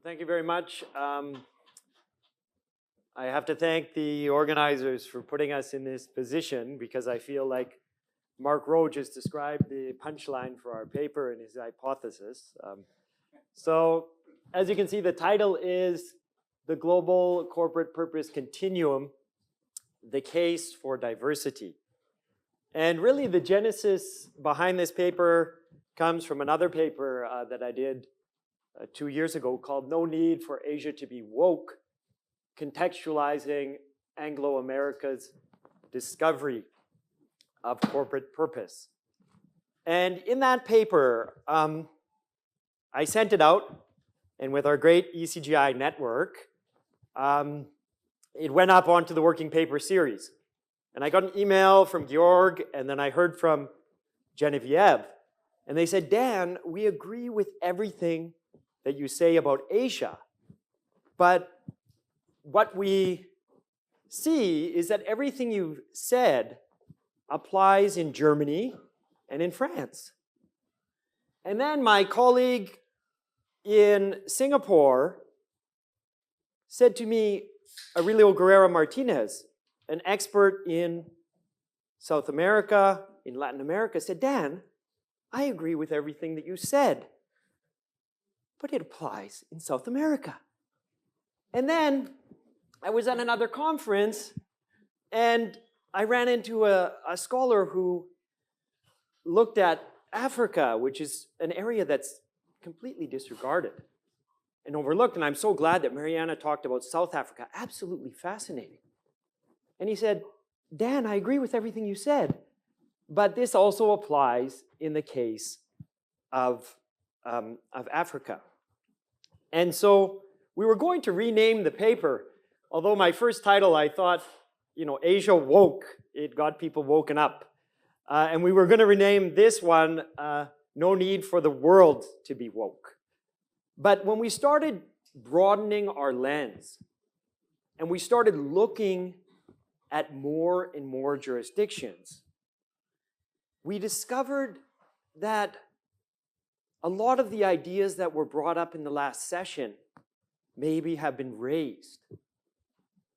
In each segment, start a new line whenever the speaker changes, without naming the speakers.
Thank you very much. I have to thank the organizers for putting us in this position because I feel like Mark Rowe just described the punchline for our paper and his hypothesis. So as you can see, the title is The Global Corporate Purpose Continuum, the Case for Diversity. And really the genesis behind this paper comes from another paper that I did 2 years ago called No Need for Asia to be Woke, Contextualizing Anglo-America's Discovery of Corporate Purpose. And in that paper, I sent it out, and with our great ECGI network, it went up onto the working paper series. And I got an email from Georg, and then I heard from Geneviève, and they said, Dan, we agree with everything that you say about Asia, but what we see is that everything you've said applies in Germany and in France. And then my colleague in Singapore said to me, Aurelio Gurrea Martinez, an expert in South America, in Latin America, said, Dan, I agree with everything that you said, but it applies in South America. And then I was at another conference and I ran into a scholar who looked at Africa, which is an area that's completely disregarded and overlooked. And I'm so glad that Mariana talked about South Africa. Absolutely fascinating. And he said, Dan, I agree with everything you said, but this also applies in the case of Africa. And so we were going to rename the paper, although my first title, I thought, Asia woke, it got people woken up. And we were going to rename this one, No Need for the World to be Woke. But when we started broadening our lens, and we started looking at more and more jurisdictions, we discovered that a lot of the ideas that were brought up in the last session maybe have been raised.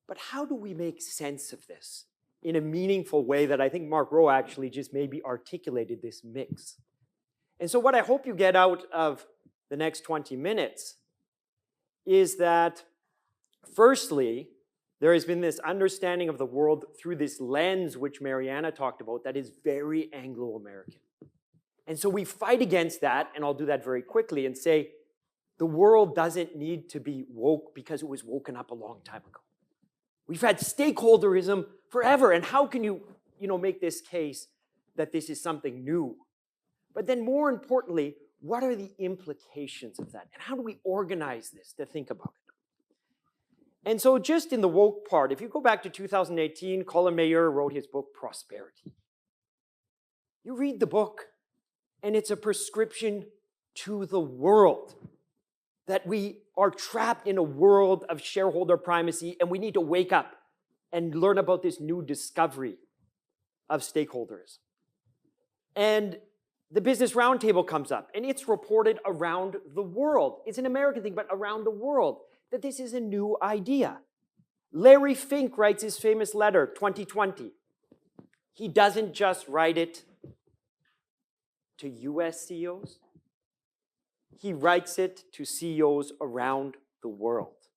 But how do we make sense of this in a meaningful way that I think Mark Rowe actually just maybe articulated this mix? And so what I hope you get out of the next 20 minutes is that, firstly, there has been this understanding of the world through this lens which Mariana talked about that is very Anglo-American. And so we fight against that, and I'll do that very quickly, and say the world doesn't need to be woke because it was woken up a long time ago. We've had stakeholderism forever, and how can you make this case that this is something new? But then more importantly, what are the implications of that? And how do we organize this to think about it? And so just in the woke part, if you go back to 2018, Colin Mayer wrote his book, Prosperity. You read the book, and it's a prescription to the world that we are trapped in a world of shareholder primacy, and we need to wake up and learn about this new discovery of stakeholders. And the Business Roundtable comes up, and it's reported around the world. It's an American thing, but around the world, that this is a new idea. Larry Fink writes his famous letter, 2020. He doesn't just write it to US CEOs. He writes it to CEOs around the world.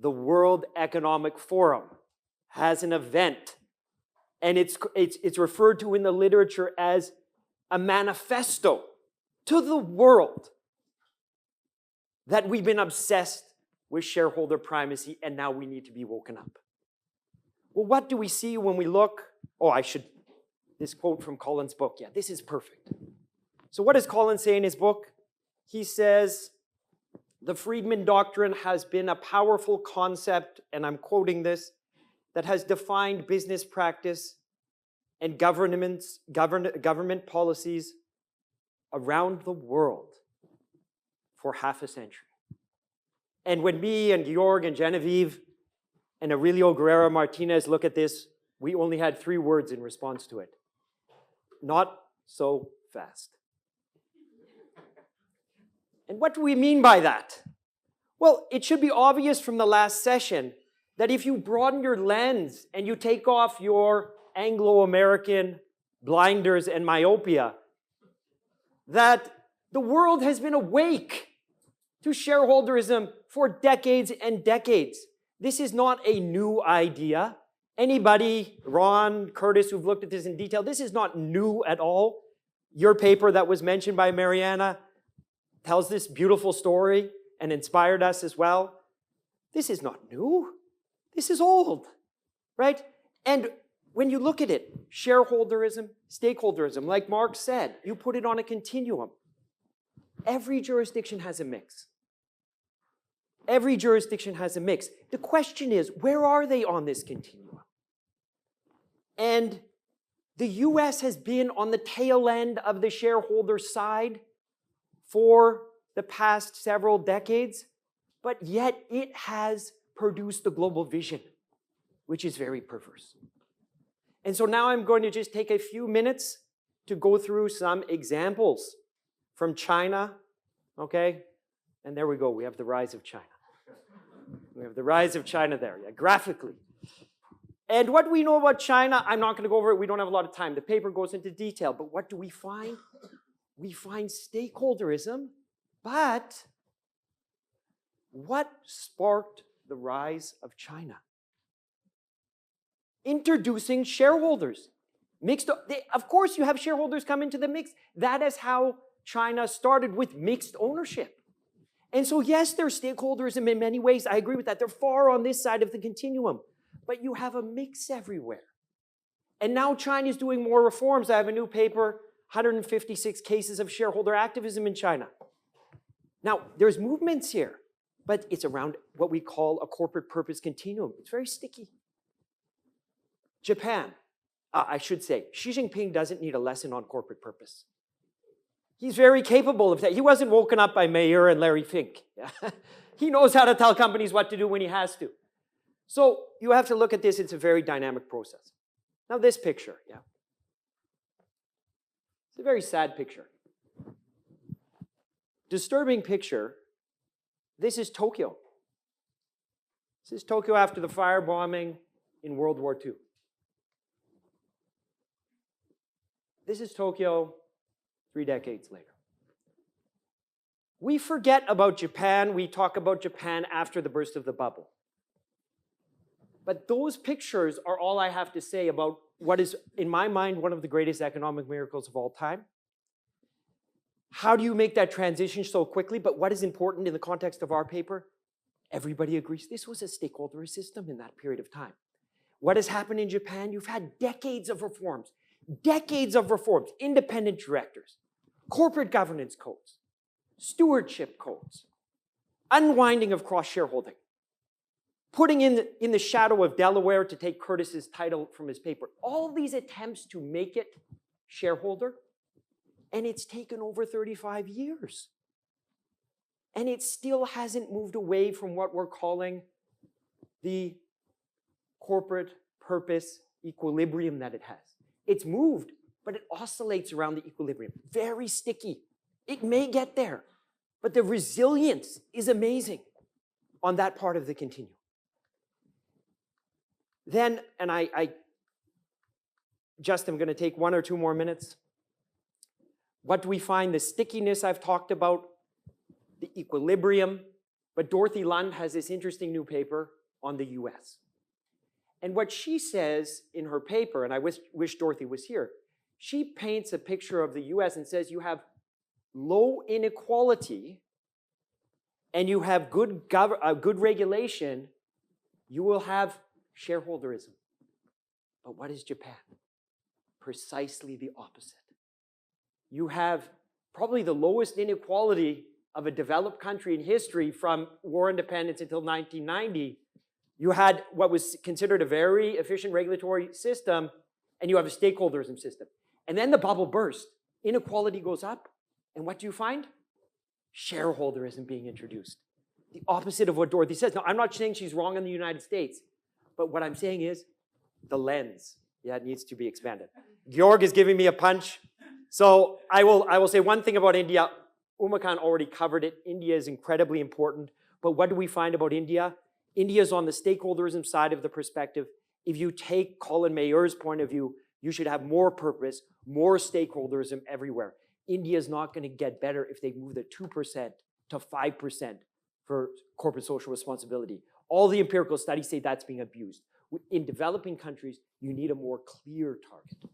The World Economic Forum has an event, and it's referred to in the literature as a manifesto to the world that we've been obsessed with shareholder primacy and now we need to be woken up. Well, what do we see when we look? This quote from Colin's book. Yeah, this is perfect. So what does Colin say in his book? He says, the Friedman Doctrine has been a powerful concept, and I'm quoting this, that has defined business practice and government policies around the world for half a century. And when me and Georg and Geneviève and Aurelio Gurrea Martinez look at this, we only had 3 words in response to it. Not so fast. And what do we mean by that? Well, it should be obvious from the last session that if you broaden your lens and you take off your Anglo-American blinders and myopia, that the world has been awake to shareholderism for decades and decades. This is not a new idea. Anybody, Ron, Curtis, who've looked at this in detail, this is not new at all. Your paper that was mentioned by Mariana tells this beautiful story and inspired us as well. This is not new. This is old, right? And when you look at it, shareholderism, stakeholderism, like Mark said, you put it on a continuum. Every jurisdiction has a mix. Every jurisdiction has a mix. The question is, where are they on this continuum? And the US has been on the tail end of the shareholder side for the past several decades, but yet it has produced the global vision, which is very perverse. And so now I'm going to just take a few minutes to go through some examples from China, okay? And there we go, we have the rise of China. We have the rise of China there, yeah, graphically. And what do we know about China? I'm not going to go over it. We don't have a lot of time. The paper goes into detail. But what do we find? We find stakeholderism. But what sparked the rise of China? Introducing shareholders. Of course, you have shareholders come into the mix. That is how China started, with mixed ownership. And so, yes, there's stakeholderism in many ways. I agree with that. They're far on this side of the continuum. But you have a mix everywhere. And now China is doing more reforms. I have a new paper, 156 cases of shareholder activism in China. Now, there's movements here, but it's around what we call a corporate purpose continuum. It's very sticky. Japan, I should say, Xi Jinping doesn't need a lesson on corporate purpose. He's very capable of that. He wasn't woken up by Mayer and Larry Fink. He knows how to tell companies what to do when he has to. So you have to look at this. It's a very dynamic process. Now this picture, yeah. It's a very sad picture. Disturbing picture. This is Tokyo. This is Tokyo after the firebombing in World War II. This is Tokyo 3 decades later. We forget about Japan. We talk about Japan after the burst of the bubble. But those pictures are all I have to say about what is, in my mind, one of the greatest economic miracles of all time. How do you make that transition so quickly? But what is important in the context of our paper? Everybody agrees this was a stakeholder system in that period of time. What has happened in Japan? You've had decades of reforms, independent directors, corporate governance codes, stewardship codes, unwinding of cross-shareholding, putting in the shadow of Delaware, to take Curtis's title from his paper. All these attempts to make it shareholder, and it's taken over 35 years. And it still hasn't moved away from what we're calling the corporate purpose equilibrium that it has. It's moved, but it oscillates around the equilibrium. Very sticky. It may get there, but the resilience is amazing on that part of the continuum. Then, and I just am going to take 1 or 2 more minutes. What do we find? The stickiness I've talked about, the equilibrium. But Dorothy Lund has this interesting new paper on the US. And what she says in her paper, and I wish Dorothy was here, she paints a picture of the US and says you have low inequality and you have good regulation, you will have shareholderism. But what is Japan? Precisely the opposite. You have probably the lowest inequality of a developed country in history from war independence until 1990. You had what was considered a very efficient regulatory system, and you have a stakeholderism system. And then the bubble burst. Inequality goes up, and what do you find? Shareholderism being introduced. The opposite of what Dorothy says. Now, I'm not saying she's wrong in the United States, but what I'm saying is the lens, it needs to be expanded. Georg is giving me a punch. So I will say one thing about India. Uma Khan already covered it. India is incredibly important. But what do we find about India? India is on the stakeholderism side of the perspective. If you take Colin Mayer's point of view, you should have more purpose, more stakeholderism everywhere. India is not going to get better if they move the 2% to 5% for corporate social responsibility. All the empirical studies say that's being abused. In developing countries, you need a more clear target.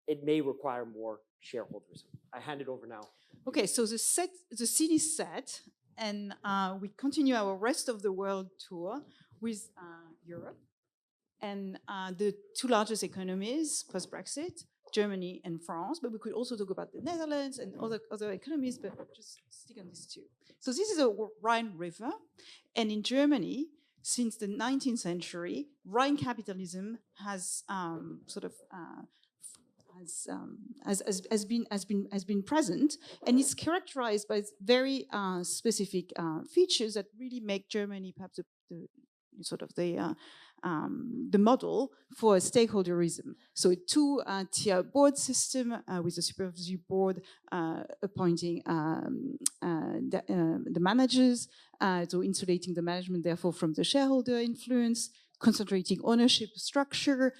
It may require more shareholderism. I hand it over now.
Okay, so the scene is set, and we continue our rest of the world tour with Europe and the two largest economies post-Brexit, Germany and France, but we could also talk about the Netherlands and other economies, but just stick on these two. So this is a Rhine River, and in Germany, since the 19th century, Rhine capitalism has has been present, and it's characterized by very specific features that really make Germany perhaps the model for stakeholderism. So a two-tier board system with the supervisory board appointing the managers, so insulating the management therefore from the shareholder influence, concentrating ownership structure,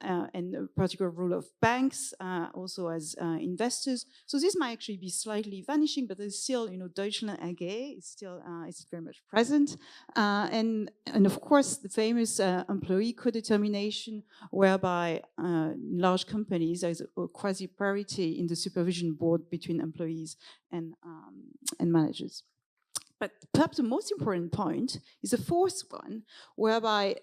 and a particular role of banks also as investors. So this might actually be slightly vanishing, but there's still, Deutschland AG is still is very much present. And of course, the famous employee co-determination, whereby large companies, there's a quasi-parity in the supervision board between employees and managers. But perhaps the most important point is the fourth one, whereby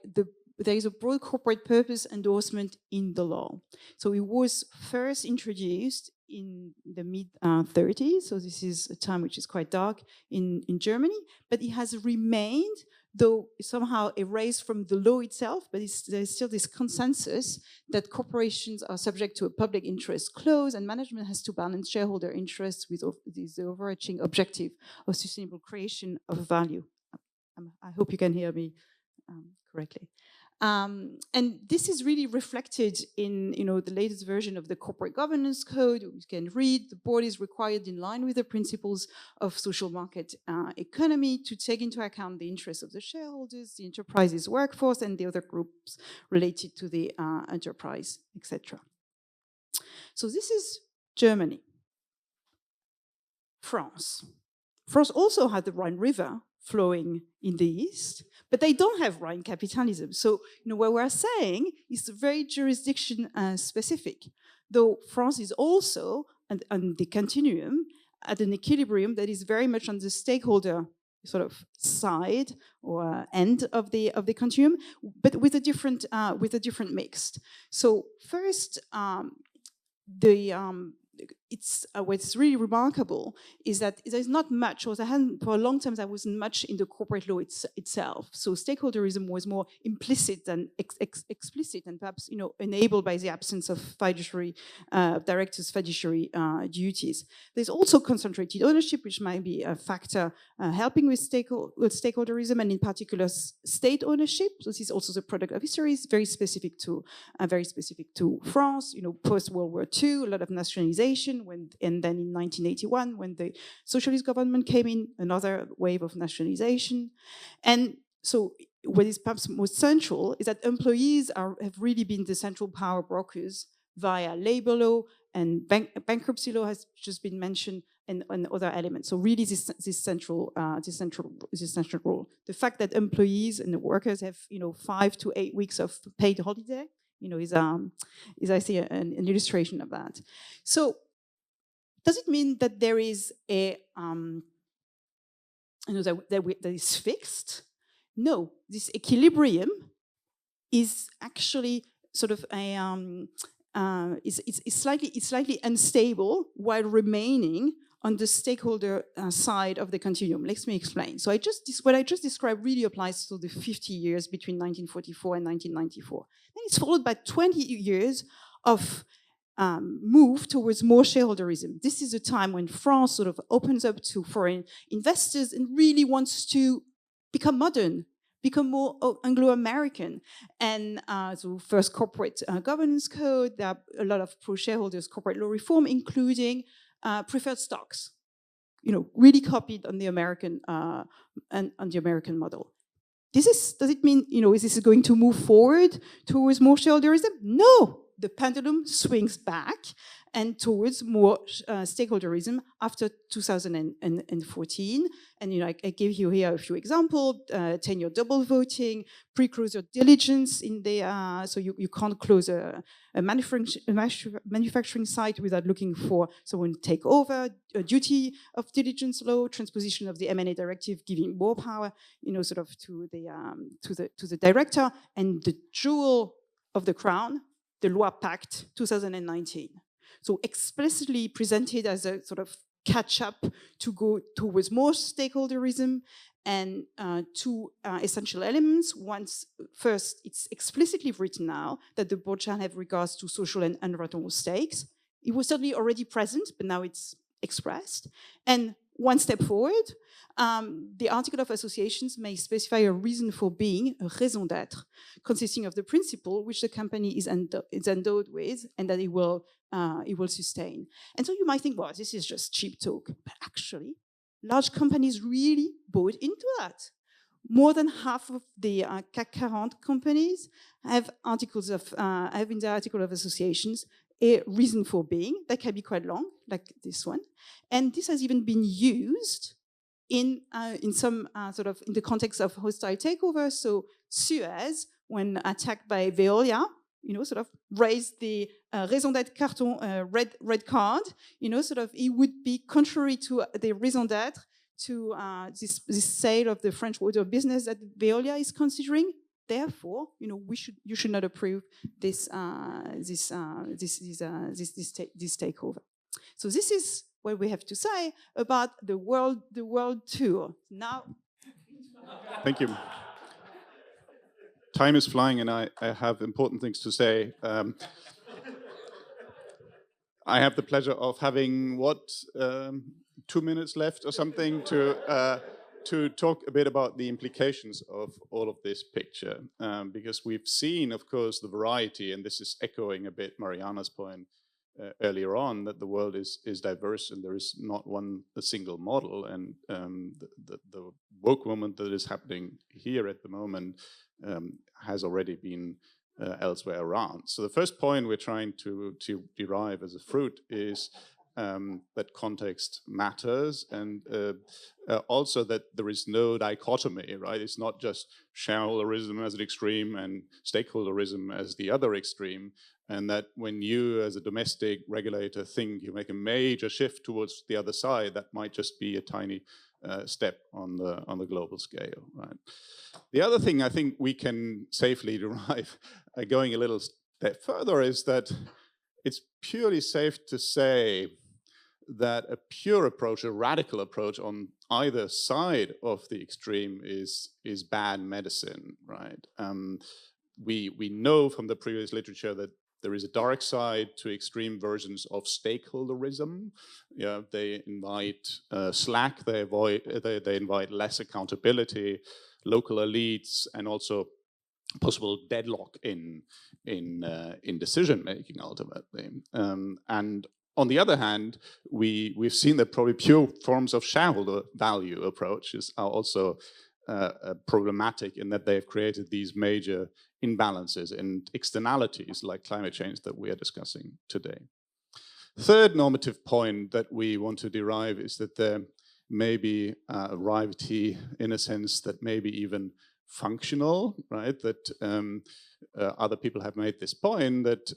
there is a broad corporate purpose endorsement in the law. So it was first introduced in the mid-30s, so this is a time which is quite dark in Germany, but it has remained, though somehow erased from the law itself, but there's still this consensus that corporations are subject to a public interest clause, and management has to balance shareholder interests with the overarching objective of sustainable creation of value. I hope you can hear me correctly. And this is really reflected in the latest version of the Corporate Governance Code. You can read the board is required in line with the principles of social market economy to take into account the interests of the shareholders, the enterprise's workforce, and the other groups related to the enterprise, etc. So this is Germany. France. France also had the Rhine River flowing in the east, but they don't have Rhine capitalism. So, what we're saying is very jurisdiction specific, though France is also on the continuum at an equilibrium that is very much on the stakeholder sort of side or end of the continuum, but with a different mix. So first, what's really remarkable is that there's not much, or for a long time there wasn't much in the corporate law itself. So stakeholderism was more implicit than explicit, and perhaps enabled by the absence of fiduciary directors' fiduciary duties. There's also concentrated ownership, which might be a factor helping with stakeholderism, and in particular state ownership. So this is also the product of history. It's very specific to France. Post World War II, a lot of nationalization. And then in 1981, when the socialist government came in, another wave of nationalization. And so what is perhaps most central is that employees have really been the central power brokers via labor law, and bankruptcy law has just been mentioned, and other elements. So really this central role. The fact that employees and the workers have 5 to 8 weeks of paid holiday, is I see an illustration of that. So does it mean that there is a that is fixed? No, this equilibrium is actually sort of a it's slightly unstable while remaining on the stakeholder side of the continuum. Let me explain. So what I just described really applies to the 50 years between 1944 and 1994. Then it's followed by 20 years of move towards more shareholderism. This is a time when France sort of opens up to foreign investors and really wants to become modern, become more Anglo-American. And so first corporate governance code, there are a lot of pro-shareholders corporate law reform, including preferred stocks. really copied on the American model. Does it mean, is this going to move forward towards more shareholderism? No, the pendulum swings back and towards more stakeholderism after 2014. And I gave you here a few examples: 10-year double voting, pre-closure diligence in the so you can't close a manufacturing site without looking for someone to take over, a duty of diligence law, transposition of the M&A directive, giving more power, sort of to the director, and the jewel of the crown, the Loi Pacte 2019. So explicitly presented as a sort of catch-up to go towards more stakeholderism, and two essential elements. First, it's explicitly written now that the board shall have regards to social and environmental stakes. It was certainly already present, but now it's expressed. And one step forward, the article of associations may specify a reason for being, a raison d'être, consisting of the principle which the company is endowed with and that it will sustain. And so you might think, well, this is just cheap talk. But actually, large companies really bought into that. More than half of the CAC 40 companies have in their article of associations a reason for being that can be quite long, like this one. And this has even been used in some sort of in the context of hostile takeover. So Suez, when attacked by Veolia, sort of raised the raison d'être carton, red card. Sort of it would be contrary to the raison d'être to this sale of the French water business that Veolia is considering. Therefore, you should not approve this takeover. So this is what we have to say about the world tour. Now,
thank you. Time is flying, and I have important things to say. I have the pleasure of having 2 minutes left or something to talk a bit about the implications of all of this picture, because we've seen, of course, the variety, and this is echoing a bit Mariana's point earlier on, that the world is diverse and there is not a single model, and the woke movement that is happening here at the moment has already been elsewhere around. So the first point we're trying to derive as a fruit is that context matters, and also that there is no dichotomy, right? It's not just shareholderism as an extreme and stakeholderism as the other extreme, and that when you as a domestic regulator think you make a major shift towards the other side, that might just be a tiny step on the global scale, right? The other thing I think we can safely derive, going a little step further, is that it's purely safe to say that a pure approach, a radical approach on either side of the extreme is bad medicine, right? We know from the previous literature that there is a dark side to extreme versions of stakeholderism. Yeah, they invite slack, they invite less accountability, local elites, and also possible deadlock in decision making ultimately. And on the other hand, we've seen that probably pure forms of shareholder value approaches are also problematic in that they've created these major imbalances and externalities like climate change that we are discussing today. Third normative point that we want to derive is that there may be a rivalry in a sense that may be even functional, right? That other people have made this point that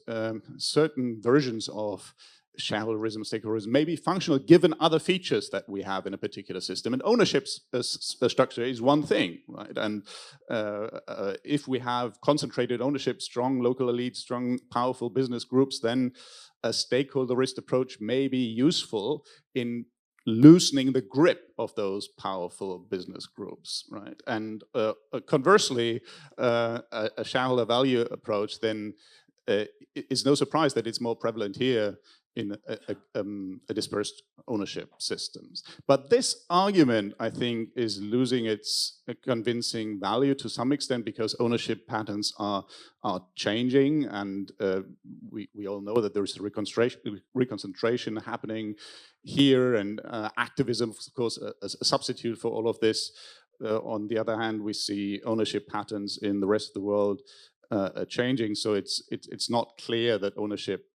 certain versions of shareholderism, stakeholderism may be functional given other features that we have in a particular system. And ownership structure is one thing, right? And if we have concentrated ownership, strong local elites, strong powerful business groups, then a stakeholderist approach may be useful in loosening the grip of those powerful business groups, right? And conversely, a shareholder value approach then is no surprise that it's more prevalent here in a dispersed ownership systems. But this argument, I think, is losing its convincing value to some extent because ownership patterns are changing, and we all know that there is a reconcentration happening here, and activism, of course, as a substitute for all of this. On the other hand, we see ownership patterns in the rest of the world changing, so it's not clear that ownership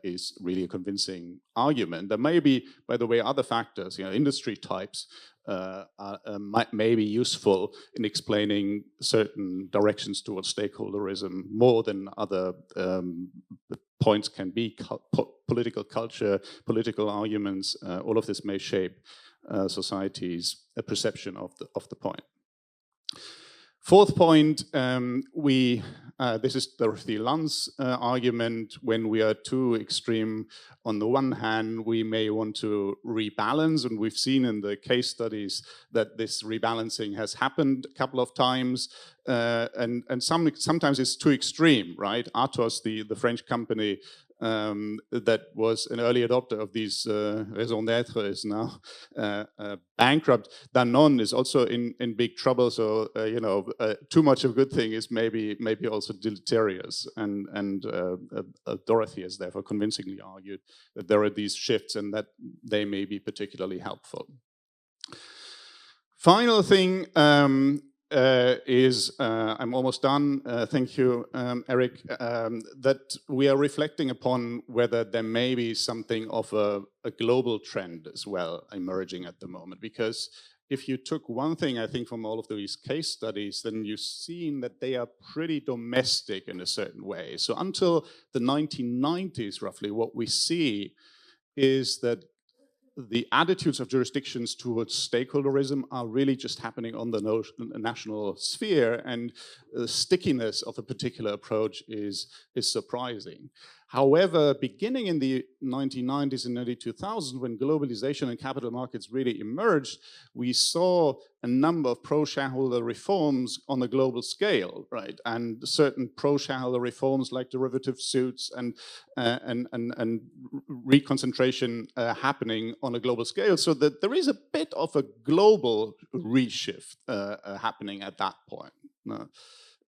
is really a convincing argument. There may be, by the way, other factors. Industry types may be useful in explaining certain directions towards stakeholderism more than other points can be. Political culture, political arguments, all of this may shape society's perception of the point. Fourth point, this is Dorothy Lunn's argument. When we are too extreme, on the one hand, we may want to rebalance, and we've seen in the case studies that this rebalancing has happened a couple of times, and sometimes it's too extreme, right? Atos, the French company, that was an early adopter of these raison d'etre, is now bankrupt. Danone is also in big trouble, so too much of a good thing is maybe also deleterious. And Dorothy has therefore convincingly argued that there are these shifts and that they may be particularly helpful. Final thing is, I'm almost done, thank you, Erik, that we are reflecting upon whether there may be something of a global trend as well emerging at the moment. Because if you took one thing, I think, from all of these case studies, then you've seen that they are pretty domestic in a certain way. So until the 1990s, roughly, what we see is that the attitudes of jurisdictions towards stakeholderism are really just happening on the national sphere, and the stickiness of a particular approach is surprising. However, beginning in the 1990s and early 2000s, when globalization and capital markets really emerged, we saw a number of pro-shareholder reforms on a global scale, right? And certain pro-shareholder reforms like derivative suits and reconcentration happening on a global scale, so that there is a bit of a global reshift happening at that point.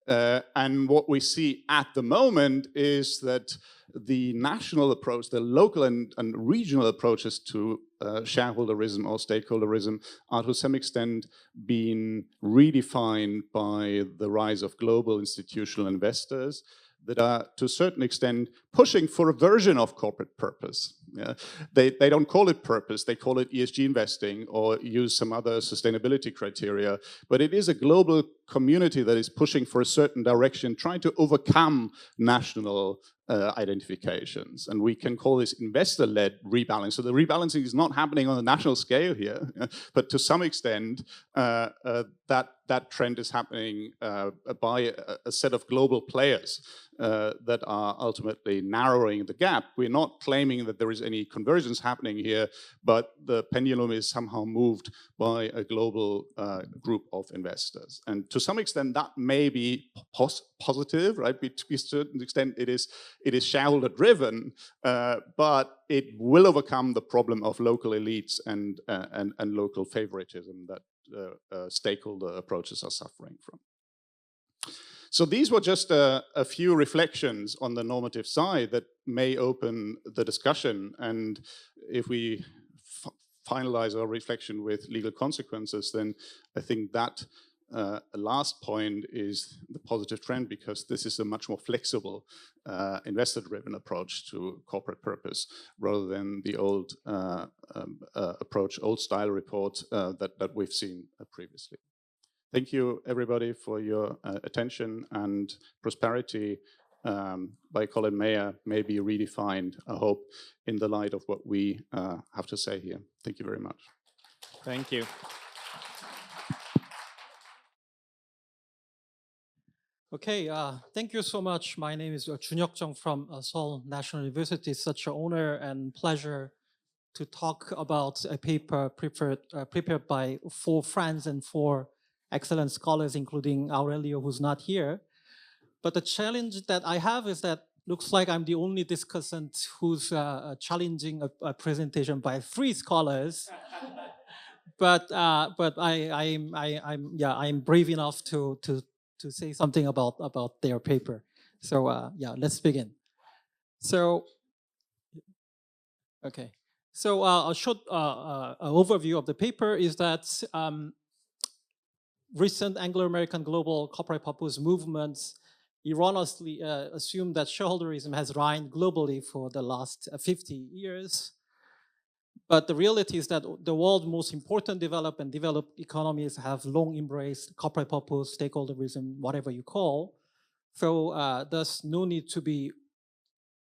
And what we see at the moment is that the national approach, the local and regional approaches to shareholderism or stakeholderism are to some extent being redefined by the rise of global institutional investors that are to a certain extent pushing for a version of corporate purpose. Yeah? They don't call it purpose, they call it ESG investing or use some other sustainability criteria, but it is a global community that is pushing for a certain direction, trying to overcome national identifications. And we can call this investor-led rebalance. So the rebalancing is not happening on a national scale here, but to some extent that trend is happening by a set of global players that are ultimately narrowing the gap. We're not claiming that there is any convergence happening here, but the pendulum is somehow moved by a global group of investors. And to some extent, that may be positive, right? To a certain extent, it is shareholder driven, but it will overcome the problem of local elites and local favoritism that stakeholder approaches are suffering from. So these were just a few reflections on the normative side that may open the discussion. And if we finalize our reflection with legal consequences, then I think that last point is the positive trend, because this is a much more flexible investor-driven approach to corporate purpose rather than the old approach, old style report that we've seen previously. Thank you, everybody, for your attention. And prosperity by Colin Mayer may be redefined, I hope, in the light of what we have to say here. Thank you very much.
Thank you.
Okay, thank you so much. My name is Chung from Seoul National University. It's such an honor and pleasure to talk about a paper prepared by 4 friends and 4 excellent scholars, including Aurelio, who's not here. But the challenge that I have is that looks like I'm the only discussant who's challenging a presentation by 3 scholars. But I'm brave enough to say something about their paper. So yeah, let's begin. So okay, so a short overview of the paper is that recent Anglo-American global corporate purpose movements erroneously assume that shareholderism has reigned globally for the last 50 years. But the reality is that the world's most important developed economies have long embraced corporate purpose, stakeholderism, whatever you call. So there's no need to be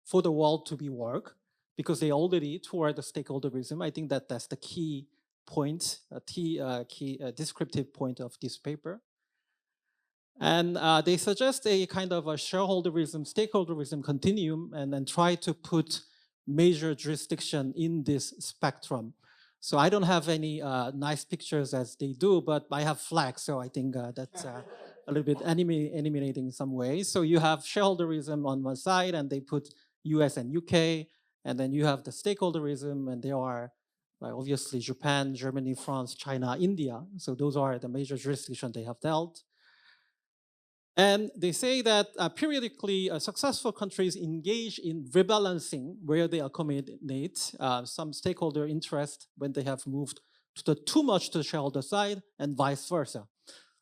for the world to be work because they already toward the stakeholderism. I think that that's the key point, key descriptive point of this paper. And they suggest a kind of a shareholderism, stakeholderism continuum, and then try to put major jurisdiction in this spectrum. So I don't have any nice pictures as they do, but I have flags, so I think that's a little bit animating in some ways. So you have shareholderism on one side, and they put US and UK, and then you have the stakeholderism, and there are obviously Japan, Germany, France, China, India. So those are the major jurisdictions they have dealt. And they say that periodically successful countries engage in rebalancing where they accommodate some stakeholder interest when they have moved too much to the shareholder side and vice versa.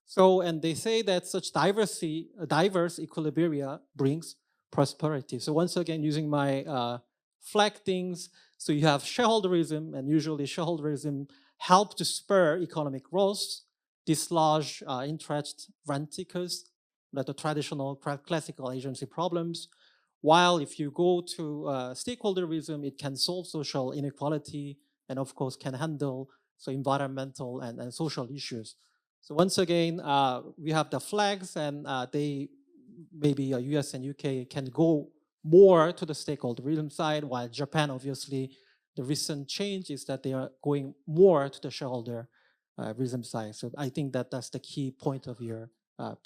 So, and they say that such diverse equilibria brings prosperity. So once again, using my flag things, so you have shareholderism, and usually shareholderism help to spur economic growth, dislodge interest rent seekers, like the traditional classical agency problems. While if you go to stakeholderism, it can solve social inequality and of course can handle environmental and social issues. So once again, we have the flags, and they maybe US and UK can go more to the stakeholderism side, while Japan, obviously, the recent change is that they are going more to the shareholderism side. So I think that that's the key point of your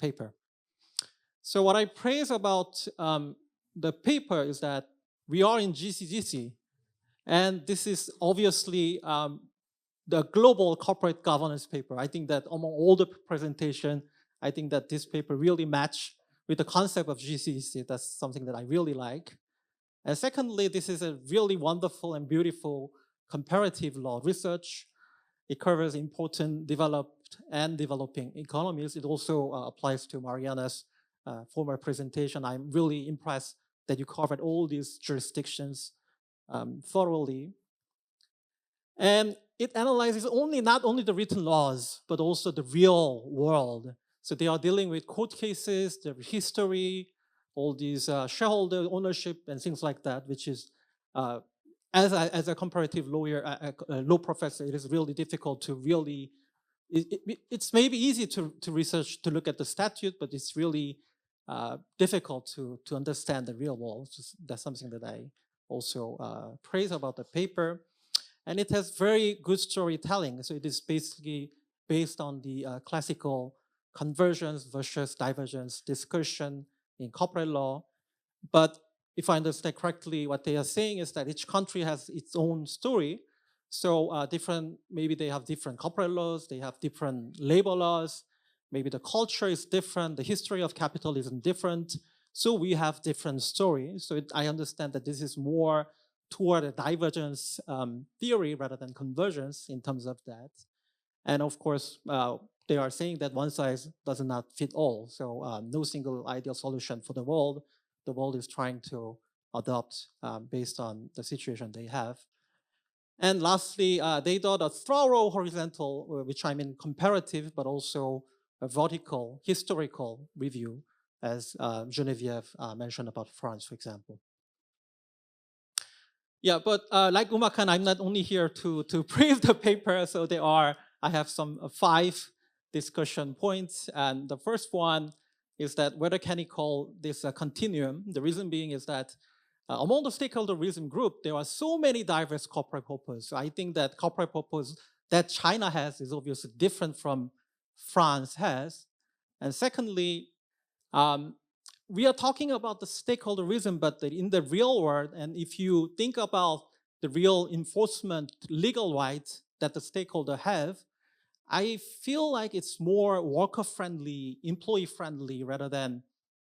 paper. So what I praise about the paper is that we are in GCGC, and this is obviously the global corporate governance paper. I think that among all the presentation, I think that this paper really match with the concept of GCGC. That's something that I really like. And secondly, this is a really wonderful and beautiful comparative law research. It covers important developed and developing economies. It also applies to Mariana's former presentation. I'm really impressed that you covered all these jurisdictions thoroughly. And it analyzes not only the written laws, but also the real world. So they are dealing with court cases, the history, all these shareholder ownership and things like that, which is, as a comparative lawyer, law professor, it is really difficult to really, it's maybe easy to research, to look at the statute, but it's really difficult to understand the real world. So that's something that I also praise about the paper. And it has very good storytelling. So it is basically based on the classical convergence versus divergence discussion in corporate law. But if I understand correctly, what they are saying is that each country has its own story. So maybe they have different corporate laws, they have different labor laws, maybe the culture is different, the history of capitalism different. So we have different stories. So I understand that this is more toward a divergence theory rather than convergence in terms of that. And of course, they are saying that one size does not fit all. So no single ideal solution for the world. The world is trying to adopt based on the situation they have. And lastly, they did a thorough horizontal, which I mean comparative, but also a vertical, historical review, as Geneviève mentioned about France, for example. Yeah, but like Umakan, I'm not only here to praise the paper. So I have some 5 discussion points. And the first one is that whether can you call this a continuum? The reason being is that among the stakeholderism group, there are so many diverse corporate purposes. So I think that corporate purpose that China has is obviously different from France has. And secondly, we are talking about the stakeholderism, but in the real world, and if you think about the real enforcement legal rights that the stakeholder have, I feel like it's more worker-friendly, employee-friendly, rather than.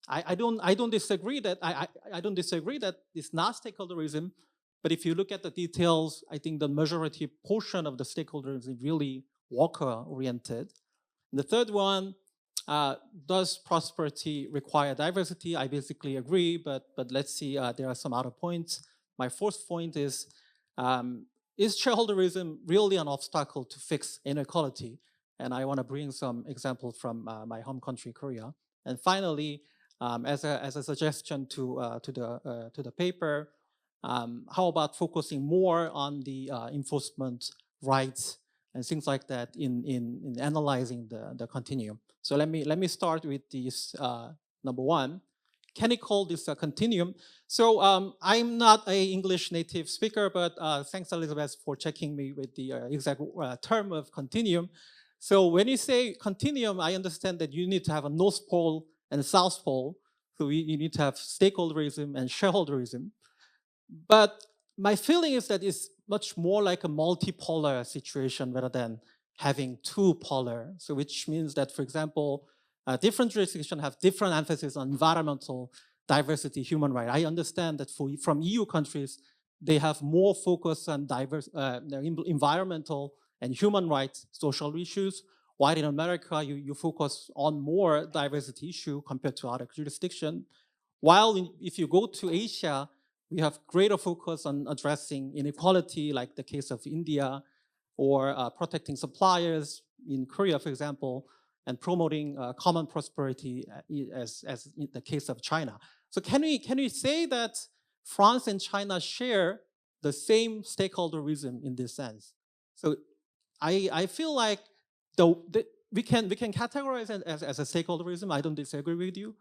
I don't disagree that I don't disagree that it's not stakeholderism, but if you look at the details, I think the majority portion of the stakeholders is really worker-oriented. The third one, does prosperity require diversity? I basically agree, but let's see, there are some other points. My fourth point is shareholderism really an obstacle to fix inequality? And I want to bring some examples from my home country, Korea. And finally, as a suggestion to the paper, how about focusing more on the enforcement rights and things like that in analyzing the continuum? So let me start with this number one. Can you call this a continuum? So I'm not an English native speaker, but thanks Elizabeth for checking me with the exact term of continuum. So when you say continuum, I understand that you need to have a North Pole and a South Pole. So you need to have stakeholderism and shareholderism. But my feeling is that it's much more like a multipolar situation rather than having two polar. So which means that, for example, different jurisdictions have different emphasis on environmental diversity, human rights. I understand that from EU countries, they have more focus on environmental and human rights, social issues. While in America, you focus on more diversity issue compared to other jurisdictions. While if you go to Asia, we have greater focus on addressing inequality, like the case of India, or protecting suppliers in Korea, for example, and promoting common prosperity as in the case of China. So can we say that France and China share the same stakeholderism in this sense? So I feel like we can categorize it as a stakeholderism. I don't disagree with you,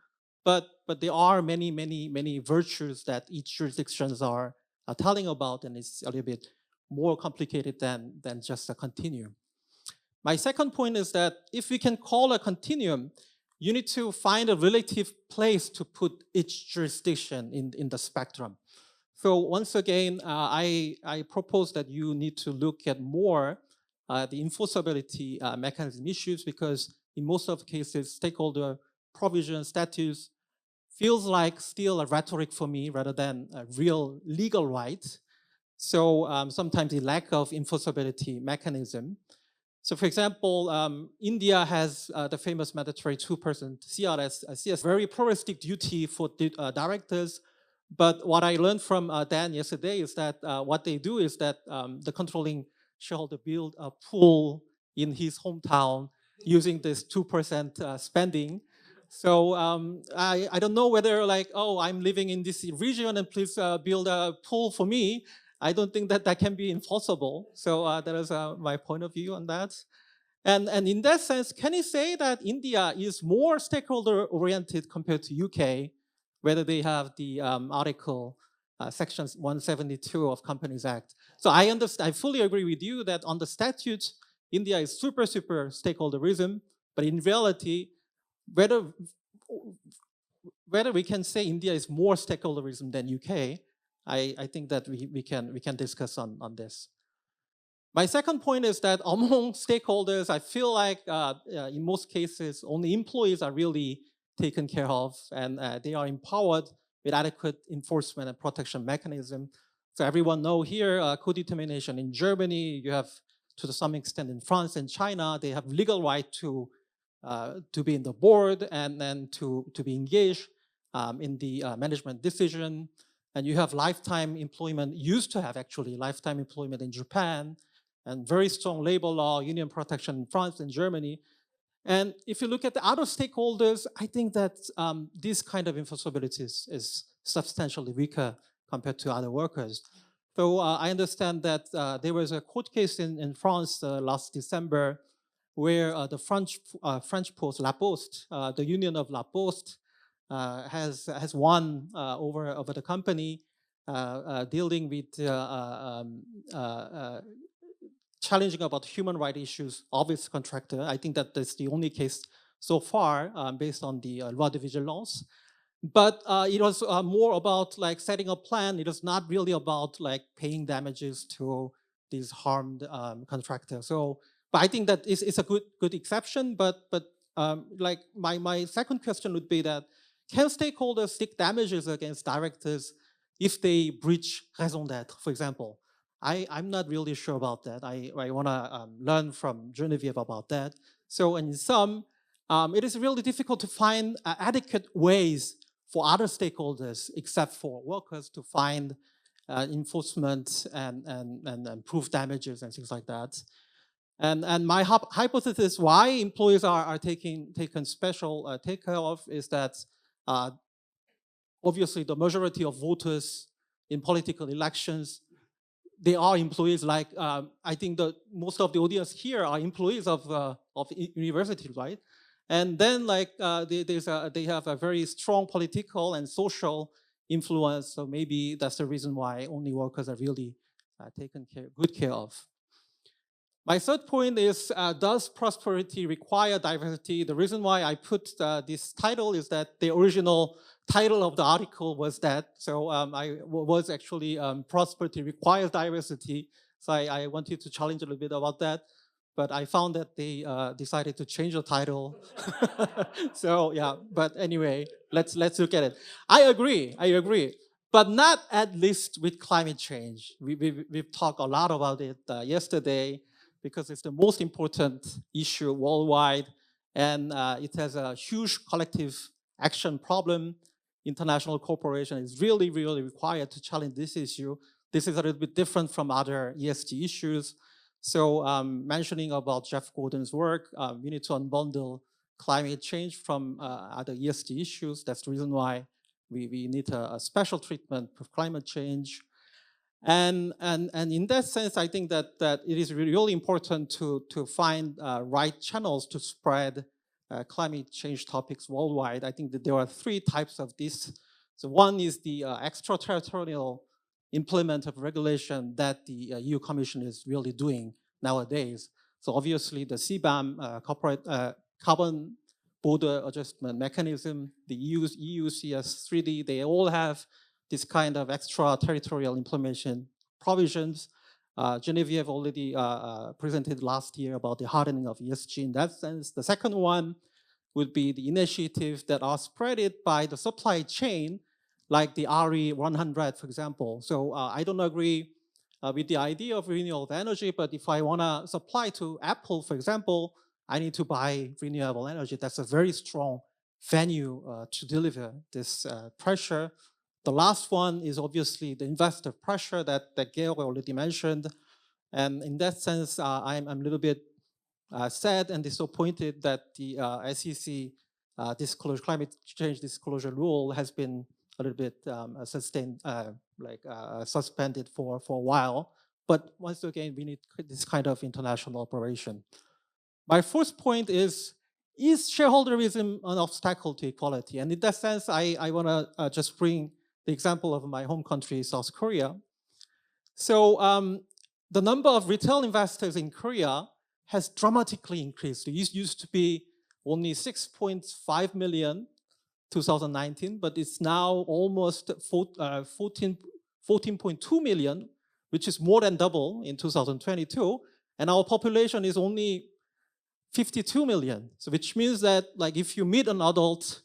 but there are many virtues that each jurisdictions are telling about, and it's a little bit more complicated than just a continuum. My second point is that if we can call a continuum, you need to find a relative place to put each jurisdiction in the spectrum. So once again, I propose that you need to look at more the enforceability mechanism issues, because in most of the cases, stakeholder provision status feels like still a rhetoric for me rather than a real legal right. So sometimes the lack of enforceability mechanism. So for example, India has the famous mandatory 2% CRS, very pluralistic duty for directors. But what I learned from Dan yesterday is that what they do is that the controlling shareholder build a pool in his hometown using this 2% spending. So I don't know whether like, oh, I'm living in this region and please build a pool for me. I don't think that can be enforceable. So that is my point of view on that. And in that sense, can you say that India is more stakeholder oriented compared to UK, whether they have the article section 172 of Companies Act? So I understand, I fully agree with you that on the statute, India is super stakeholderism, but in reality, whether we can say India is more stakeholderism than UK, I think that we can discuss on this. My second point is that among stakeholders, I feel like in most cases, only employees are really taken care of, and they are empowered with adequate enforcement and protection mechanism. So everyone know here, co-determination in Germany, you have to some extent in France and China, they have legal right to be in the board and then to be engaged in the management decision. And you have lifetime employment, used to have actually lifetime employment in Japan, and very strong labor law, union protection in France and Germany. And if you look at the other stakeholders, I think that this kind of enforceability is substantially weaker compared to other workers. So I understand that there was a court case in France last December where the French Post, La Poste, the union of La Poste, has won over the company dealing with challenging about human rights issues of its contractor. I think that that's the only case so far based on the loi de vigilance. But it was more about like setting a plan. It was not really about like paying damages to these harmed contractors. So, but I think that is a good exception. But like my second question would be that can stakeholders seek damages against directors if they breach raison d'être, for example? I'm not really sure about that. I want to learn from Geneviève about that. So in sum, it is really difficult to find adequate ways for other stakeholders except for workers to find enforcement and prove damages and things like that. And my hypothesis why employees are taken special take care of is that obviously the majority of voters in political elections, they are employees. Like I think that most of the audience here are employees of universities, right? And then like they have a very strong political and social influence. So maybe that's the reason why only workers are really taken good care of. My third point is, does prosperity require diversity? The reason why I put this title is that the original title of the article was that. So I was actually prosperity requires diversity. So I wanted to challenge a little bit about that. But I found that they decided to change the title. So yeah, but anyway, let's look at it. I agree. But not at least with climate change. We've talked a lot about it yesterday, because it's the most important issue worldwide, and it has a huge collective action problem. International cooperation is really, really required to challenge this issue. This is a little bit different from other ESG issues. So mentioning about Jeff Gordon's work, we need to unbundle climate change from other ESG issues. That's the reason why we need a special treatment of climate change. And in that sense, I think that it is really important to find right channels to spread climate change topics worldwide. I think that there are three types of this. So one is the extraterritorial implement of regulation that the EU Commission is really doing nowadays. So obviously the CBAM, corporate carbon border adjustment mechanism, the EU CS3D, they all have this kind of extraterritorial implementation provisions. Geneviève already presented last year about the hardening of ESG in that sense. The second one would be the initiatives that are spreaded by the supply chain, like the RE100, for example. So I don't agree with the idea of renewable energy, but if I want to supply to Apple, for example, I need to buy renewable energy. That's a very strong venue to deliver this pressure. The last one is obviously the investor pressure that Georg already mentioned. And in that sense, I'm a little bit sad and disappointed that the SEC climate change disclosure rule has been a little bit suspended for a while. But once again, we need this kind of international operation. My first point is shareholderism an obstacle to equality? And in that sense, I want to just bring the example of my home country, South Korea. So the number of retail investors in Korea has dramatically increased. It used to be only 6.5 million 2019, but it's now almost 14.2 million, which is more than double in 2022. And our population is only 52 million. So which means that like if you meet an adult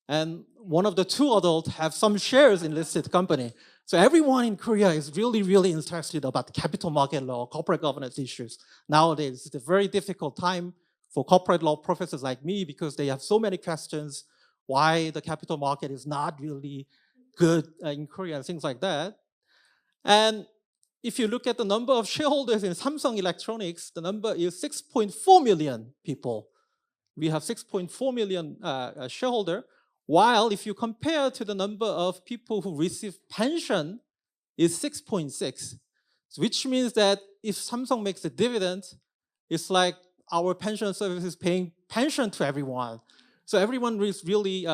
and one of the two adults have some shares in listed company, so everyone in Korea is really, really interested about capital market law, corporate governance issues. Nowadays, it's a very difficult time for corporate law professors like me because they have so many questions why the capital market is not really good in Korea and things like that. And if you look at the number of shareholders in Samsung Electronics, the number is 6.4 million people. We have 6.4 million shareholders, while if you compare to the number of people who receive pension is 6.6, which means that if Samsung makes a dividend, it's like our pension service is paying pension to everyone. So everyone is really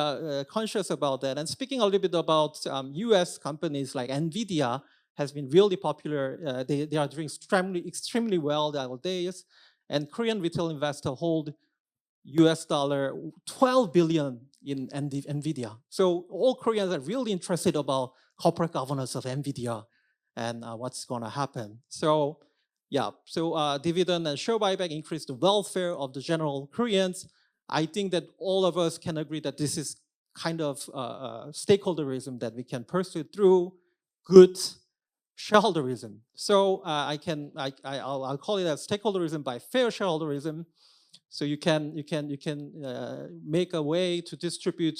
conscious about that. And speaking a little bit about US companies like NVIDIA has been really popular. They are doing extremely well nowadays. And Korean retail investors hold US dollar 12 billion in NVIDIA. So all Koreans are really interested about corporate governance of NVIDIA and what's going to happen. So yeah, so dividend and share buyback increase the welfare of the general Koreans. I think that all of us can agree that this is kind of stakeholderism that we can pursue through good shareholderism. So I'll call it as stakeholderism by fair shareholderism. So you can make a way to distribute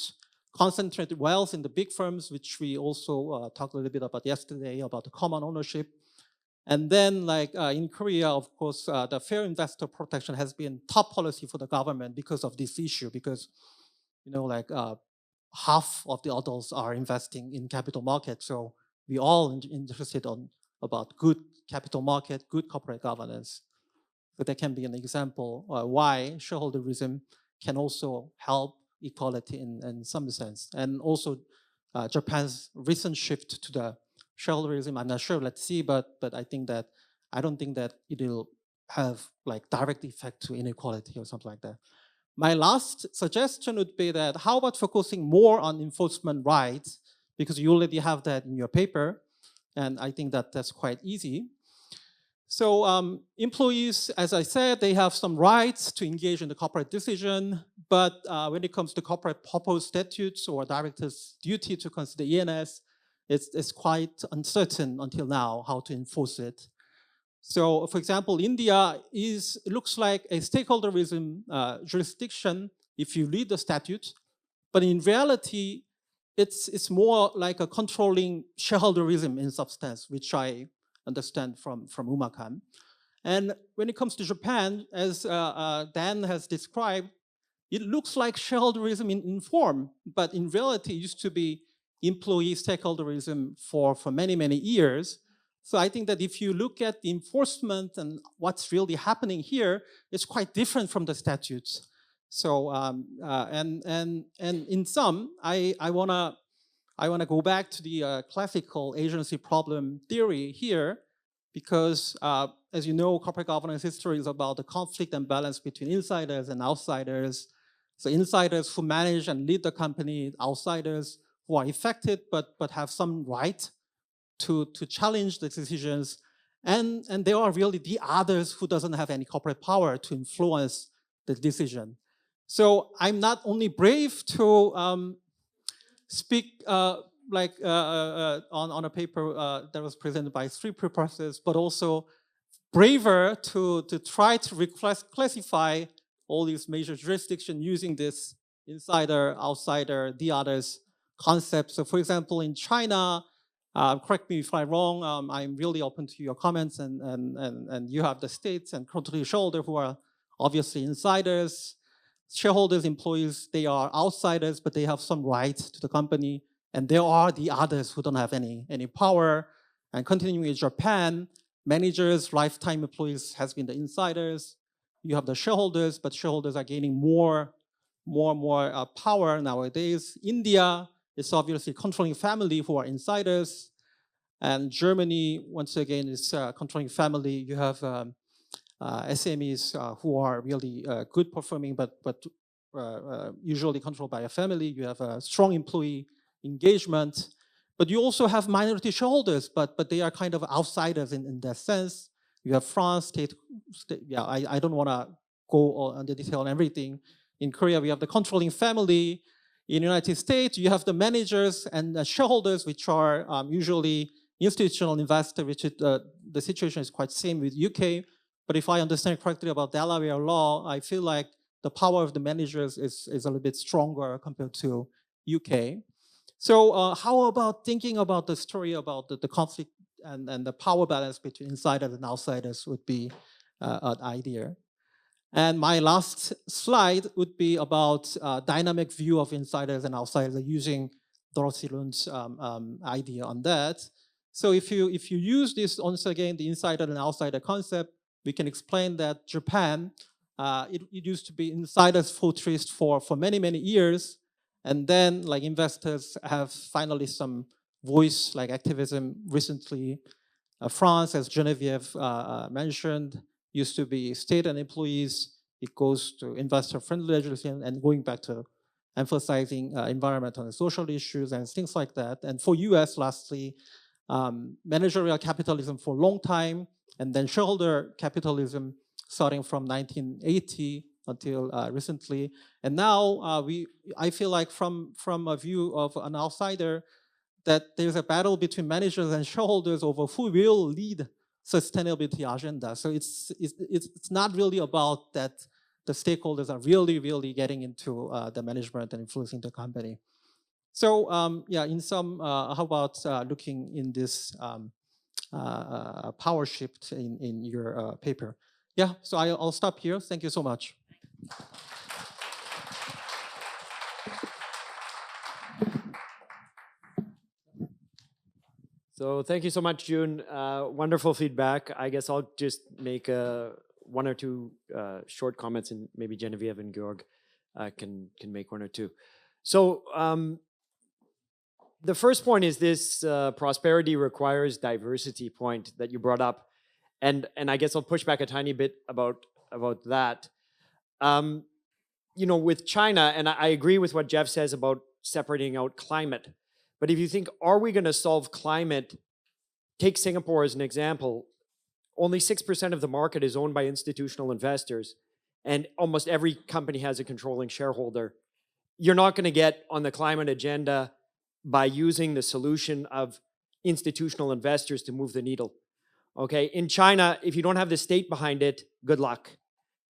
concentrated wealth in the big firms, which we also talked a little bit about yesterday about the common ownership. And then, like in Korea, of course, the fair investor protection has been top policy for the government because of this issue. Because half of the adults are investing in capital markets, so we all interested about good capital market, good corporate governance. So that can be an example why shareholderism can also help equality in some sense. And also Japan's recent shift to the shareholderism, I'm not sure, let's see, but I don't think that it'll have like direct effect to inequality or something like that. My last suggestion would be that how about focusing more on enforcement rights, because you already have that in your paper, and I think that that's quite easy. So employees, as I said, they have some rights to engage in the corporate decision, but when it comes to corporate purpose statutes or directors' duty to consider ENS, it's quite uncertain until now how to enforce it. So, for example, India looks like a stakeholderism jurisdiction if you read the statute, but in reality, it's more like a controlling shareholderism in substance, which I understand from Umakan. And when it comes to Japan, as Dan has described, it looks like shareholderism in form, but in reality, it used to be employee stakeholderism for many, many years. So I think that if you look at the enforcement and what's really happening here, it's quite different from the statutes. So and in sum, I wanna go back to the classical agency problem theory here, because as you know, corporate governance history is about the conflict and balance between insiders and outsiders. So insiders who manage and lead the company, outsiders who are affected but have some right to challenge the decisions, and there are really the others who doesn't have any corporate power to influence the decision. So I'm not only brave to speak on a paper that was presented by 3 professors, but also braver to try to classify all these major jurisdictions using this insider, outsider, the others concept. So for example, in China, correct me if I'm wrong, I'm really open to your comments, and you have the states and controlling shareholders who are obviously insiders. Shareholders, employees, they are outsiders, but they have some rights to the company. And there are the others who don't have any power. And continuing in Japan, managers, lifetime employees has been the insiders. You have the shareholders, but shareholders are gaining more power nowadays. India is obviously controlling family who are insiders. And Germany, once again, is controlling family. You have SMEs who are really good performing, but usually controlled by a family. You have a strong employee engagement, but you also have minority shareholders, but they are kind of outsiders in that sense. You have France, state yeah, I don't want to go into detail on everything. In Korea, we have the controlling family. In the United States, you have the managers and the shareholders, which are usually institutional investors, which is, the situation is quite same with UK. But if I understand correctly about Delaware law, I feel like the power of the managers is a little bit stronger compared to UK. So how about thinking about the story about the conflict and the power balance between insiders and outsiders would be an idea. And my last slide would be about dynamic view of insiders and outsiders using Dorothy Lund's idea on that. So if you use this, once again, the insider and outsider concept, we can explain that Japan, it used to be insiders fortress for many, many years. And then like investors have finally some voice, like activism recently. France, as Geneviève mentioned, used to be state and employees. it goes to investor-friendly legislation and going back to emphasizing environmental and social issues and things like that. And for US, lastly, managerial capitalism for a long time, and then shareholder capitalism starting from 1980 until recently. And now I feel like from a view of an outsider, that there's a battle between managers and shareholders over who will lead sustainability agenda. So it's not really about that the stakeholders are really getting into the management and influencing the company. So yeah, in some, how about looking in this power shift in your paper? Yeah, so I'll stop here. Thank you so much.
So thank you so much, Joon. Wonderful feedback. I guess I'll just make one or two short comments, and maybe Geneviève and Georg can make one or two. So the first point is this prosperity requires diversity point that you brought up. And I guess I'll push back a tiny bit about that. You know, with China, and I agree with what Jeff says about separating out climate. But if you think, are we going to solve climate? Take Singapore as an example. Only 6% of the market is owned by institutional investors, and almost every company has a controlling shareholder. You're not going to get on the climate agenda by using the solution of institutional investors to move the needle. Okay, in China, if you don't have the state behind it, good luck.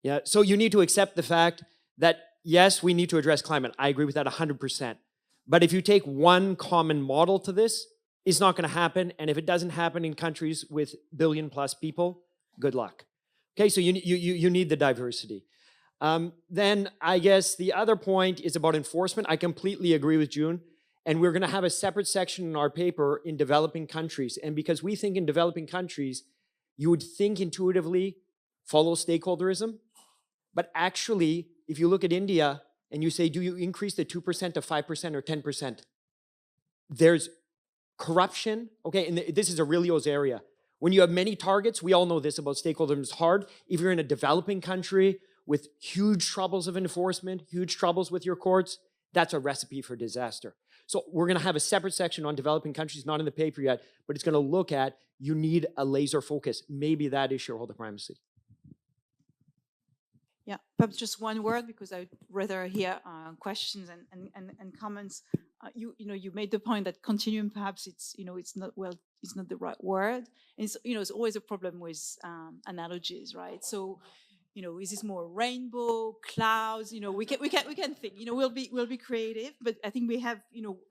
Yeah, so you need to accept the fact that yes, we need to address climate. I agree with that 100%. But if you take one common model to this, it's not going to happen. And if it doesn't happen in countries with billion-plus people, good luck. Okay, so you need the diversity. Then I guess the other point is about enforcement. I completely agree with Joon. And we're going to have a separate section in our paper in developing countries. And because we think in developing countries, you would think intuitively, follow stakeholderism. But actually, if you look at India and you say, do you increase the 2% to 5% or 10%? There's corruption. Okay, and this is Aurelio's area. When you have many targets, we all know this about stakeholders, it's hard. If you're in a developing country with huge troubles of enforcement, huge troubles with your courts, that's a recipe for disaster. So we're going to have a separate section on developing countries, not in the paper yet, but it's going to look at, you need a laser focus. Maybe that is shareholder primacy.
Yeah, perhaps just one word, because I'd rather hear questions and comments. You made the point that continuum, perhaps it's not the right word. And it's always a problem with analogies, right? So is this more rainbow, clouds? We can think. We'll be creative, but I think we have.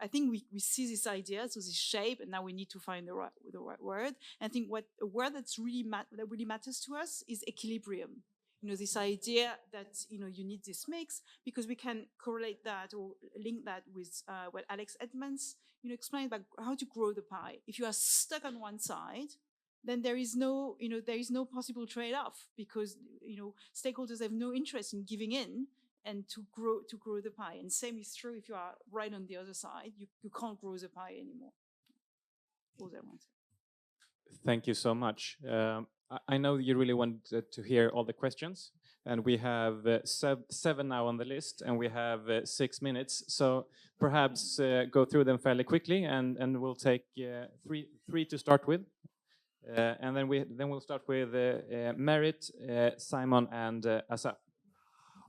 I think we see this idea, so this shape, and now we need to find the right word. And I think a word that really matters to us is equilibrium. This idea that you need this mix, because we can correlate that or link that with what Alex Edmonds explained about how to grow the pie. If you are stuck on one side, then there is no possible trade-off, because stakeholders have no interest in giving in and to grow the pie. And same is true if you are right on the other side, you can't grow the pie anymore. All that one.
Thank you so much. I know you really wanted to hear all the questions, and we have 7 now on the list, and we have 6 minutes. So perhaps go through them fairly quickly, and we'll take three to start with, and then we'll start with Merit, Simon, and Asaf.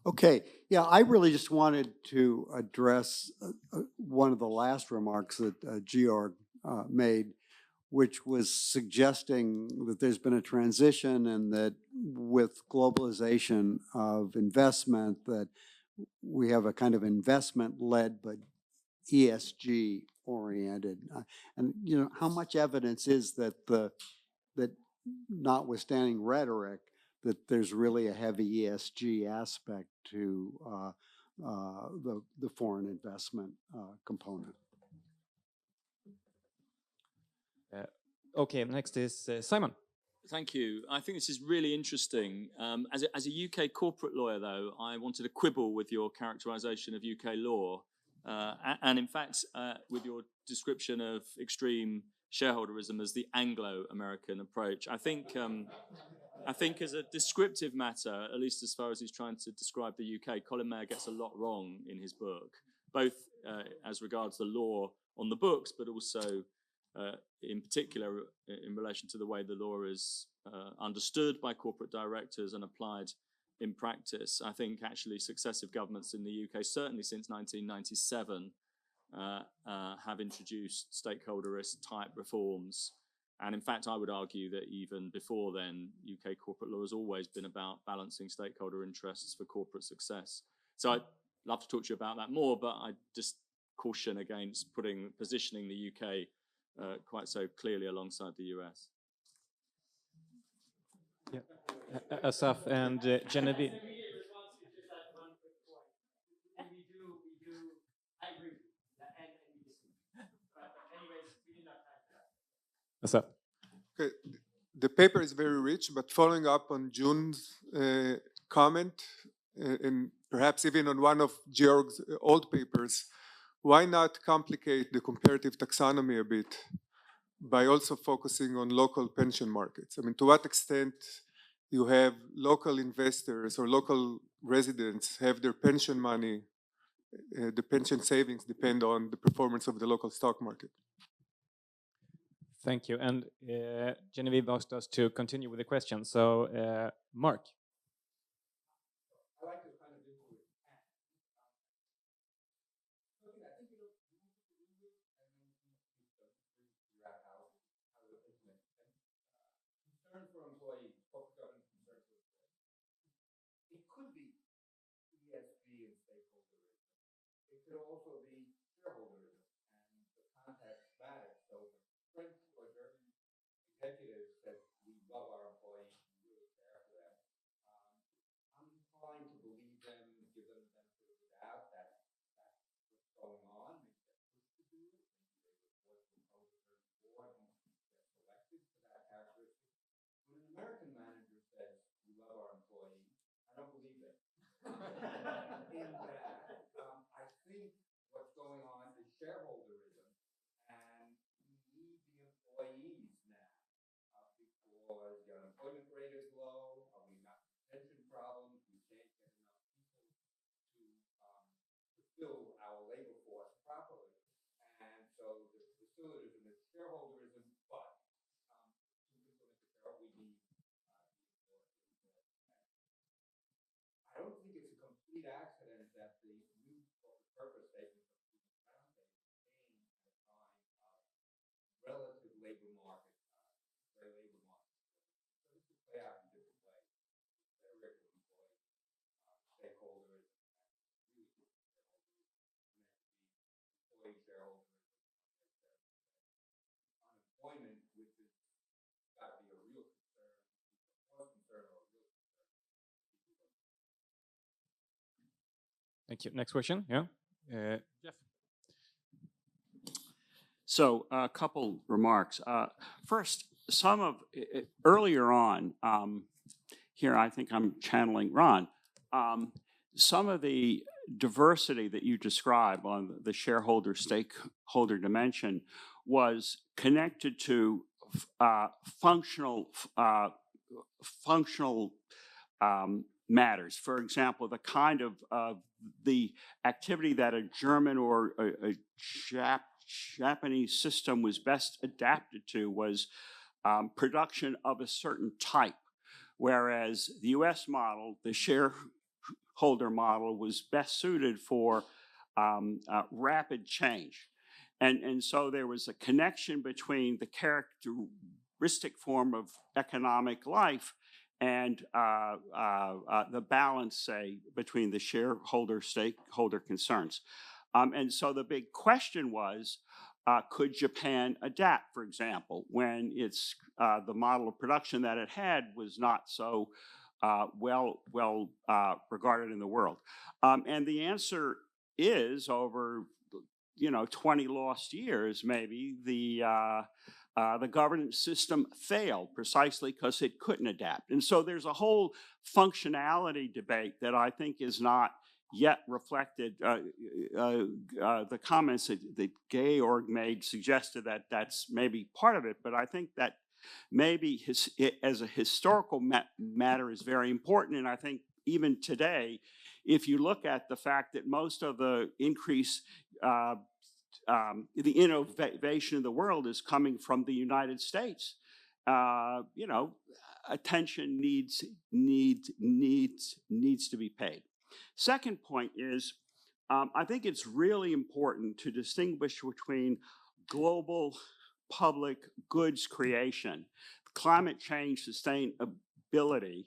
Okay, yeah, I really just wanted to address one of the last remarks that Georg made, which was suggesting that there's been a transition, and that with globalization of investment, that we have a kind of investment-led but ESG-oriented. And how much evidence is that that notwithstanding rhetoric, that there's really a heavy ESG aspect to the foreign investment component?
Okay, next is Simon.
Thank you. I think this is really interesting. As a UK corporate lawyer, though, I wanted to quibble with your characterization of UK law. And in fact, with your description of extreme shareholderism as the Anglo-American approach. I think I think as a descriptive matter, at least as far as he's trying to describe the UK, Colin Mayer gets a lot wrong in his book, both as regards the law on the books, but also in particular in relation to the way the law is understood by corporate directors and applied in practice. I think actually successive governments in the UK, certainly since 1997, have introduced stakeholderist type reforms. And in fact, I would argue that even before then, UK corporate law has always been about balancing stakeholder interests for corporate success. So I'd love to talk to you about that more, but I just caution against positioning the UK quite so clearly alongside the US.
Yeah. Asaf and Geneviève. Asaf.
Okay. The paper is very rich, but following up on Joon's comment, and perhaps even on one of Georg's old papers, why not complicate the comparative taxonomy a bit by also focusing on local pension markets? I mean, to what extent you have local investors or local residents have their pension money, the pension savings depend on the performance of the local stock market?
Thank you. And Geneviève asked us to continue with the question. So, Mark.
I like to kind of do it. I think you figure out how to implement concern for employees, corporate governance concern for employees. It could be ESG and stakeholderism. It could also be shareholderism, and the context matters. So French or German executives said, we love our employees, we really care for them. I'm inclined to believe them, give them the benefit of the doubt that that's what's going on. Maybe they're pushed to do it. Maybe they report to a certain board and get selected for that characteristic. When an American manager says, we love our employees, I don't believe them. In that, I think what's going on is shareholderism, and we need the employees now because the unemployment rate is low, we've got pension problems, we can't get enough people to fulfill our labor force properly, and so the facilitism is shareholderism, but to implement the share, we need I don't think it's a complete accident that the new corporate purpose statement of the Foundation came at a time of relative labor market, very labor market. So this could play out in different ways. Rhetoric of employees, stakeholders, and really shareholders, employee shareholders, unemployment, which is got to be a real concern, a concern or a real concern.
Thank you. Next question. Yeah. Jeff.
So a couple remarks. First, earlier on, here I think I'm channeling Ron, some of the diversity that you describe on the shareholder stakeholder dimension was connected to functional matters. For example, the kind of the activity that a German or a Japanese system was best adapted to was production of a certain type, whereas the US model, the shareholder model, was best suited for rapid change. And so there was a connection between the characteristic form of economic life and the balance, say, between the shareholder-stakeholder concerns. And so the big question was, could Japan adapt, for example, when it's the model of production that it had was not so well regarded in the world? And the answer is, over 20 lost years, maybe the governance system failed precisely because it couldn't adapt. And so there's a whole functionality debate that I think is not yet reflected. The comments that Georg made suggested that that's maybe part of it, but I think that maybe as a historical matter is very important. And I think even today, if you look at the fact that most of the increase, the innovation in the world is coming from the United States, you know, attention needs to be paid. Second point is, I think it's really important to distinguish between global public goods creation, climate change sustainability,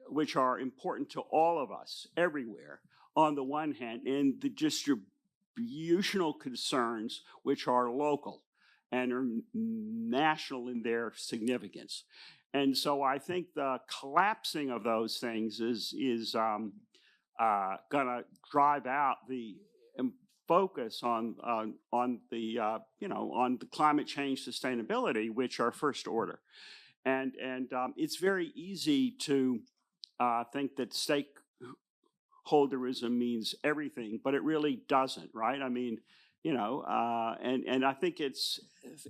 which are important to all of us everywhere on the one hand, and the distributional concerns which are local and are national in their significance. And so I think the collapsing of those things is going to drive out the focus on the on the climate change sustainability, which are first order. And it's very easy to think that stakeholderism means everything, but it really doesn't, right? I mean, you know, and I think it's